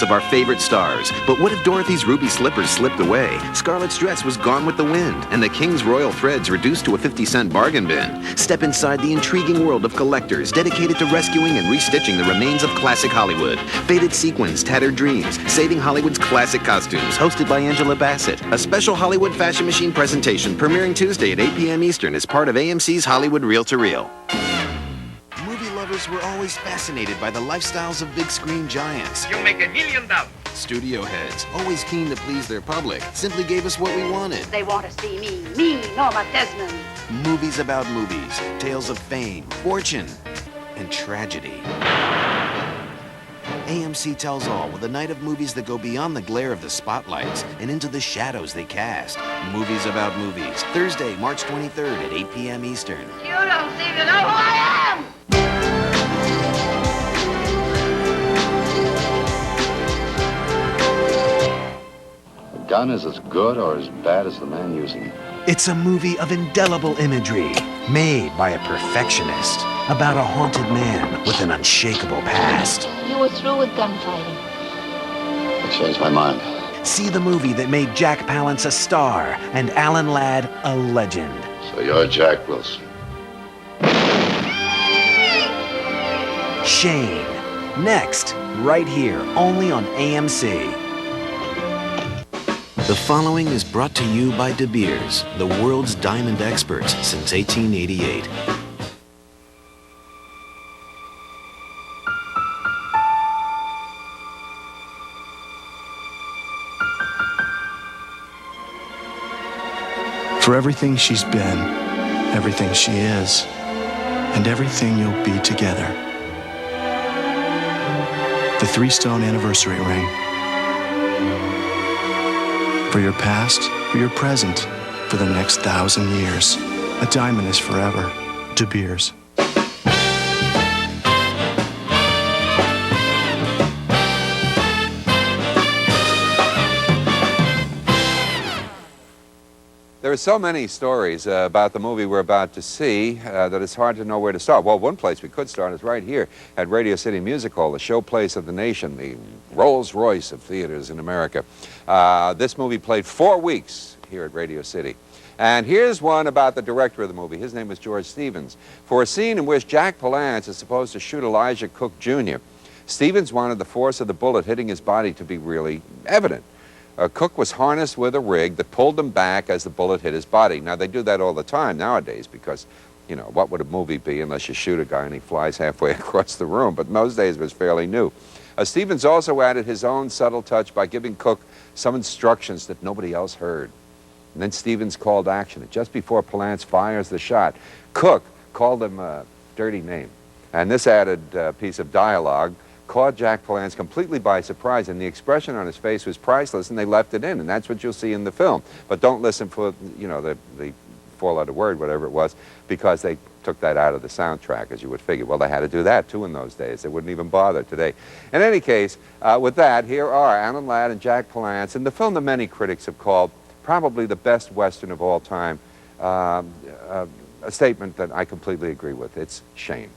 of our favorite stars. But what if Dorothy's ruby slippers slipped away? Scarlett's dress was gone with the wind, and the King's royal threads reduced to a 50-cent bargain bin. Step inside the intriguing world of collectors dedicated to rescuing and restitching the remains of classic Hollywood. Faded sequins, tattered dreams, saving Hollywood's classic costumes. Hosted by Angela Bassett. A special Hollywood Fashion Machine presentation premiering Tuesday at 8 p.m. Eastern as part of AMC's Hollywood Reel-to-Reel. Movie lovers were always fascinated by the lifestyles of big-screen giants. You'll make $1 million. Studio heads, always keen to please their public, simply gave us what we wanted. They want to see me, Norma Desmond. Movies about movies, tales of fame, fortune, and tragedy. AMC tells all with a night of movies that go beyond the glare of the spotlights and into the shadows they cast. Movies about movies, Thursday, March 23rd at 8 p.m. Eastern. You don't seem to know who I am! A gun is as good or as bad as the man using it. It's a movie of indelible imagery, made by a perfectionist, about a haunted man with an unshakable past. You were through with gunfighting. I changed my mind. See the movie that made Jack Palance a star and Alan Ladd a legend. So you're Jack Wilson. Shane. Next, right here, only on AMC. The following is brought to you by DeBeers, the world's diamond experts since 1888. For everything she's been, everything she is, and everything you'll be together. The 3-stone anniversary ring. For your past, for your present, for the next 1,000 years. A diamond is forever. DeBeers. There are so many stories about the movie we're about to see that it's hard to know where to start. Well, one place we could start is right here at Radio City Music Hall, the showplace of the nation, the Rolls-Royce of theaters in America. This movie played 4 weeks here at Radio City. And here's one about the director of the movie. His name is George Stevens. For a scene in which Jack Palance is supposed to shoot Elijah Cook Jr., Stevens wanted the force of the bullet hitting his body to be really evident. Cook was harnessed with a rig that pulled him back as the bullet hit his body. Now, they do that all the time nowadays because, you know, what would a movie be unless you shoot a guy and he flies halfway across the room? But in those days, it was fairly new. Stevens also added his own subtle touch by giving Cook some instructions that nobody else heard. And then Stevens called action. And just before Palance fires the shot, Cook called him a dirty name. And this added piece of dialogue caught Jack Palance completely by surprise, and the expression on his face was priceless, and they left it in, and that's what you'll see in the film. But don't listen for, you know, the four-letter word, whatever it was, because they took that out of the soundtrack, as you would figure. Well, they had to do that, too, in those days. They wouldn't even bother today. In any case, with that, here are Alan Ladd and Jack Palance, and the film that many critics have called probably the best Western of all time, a statement that I completely agree with. It's Shane.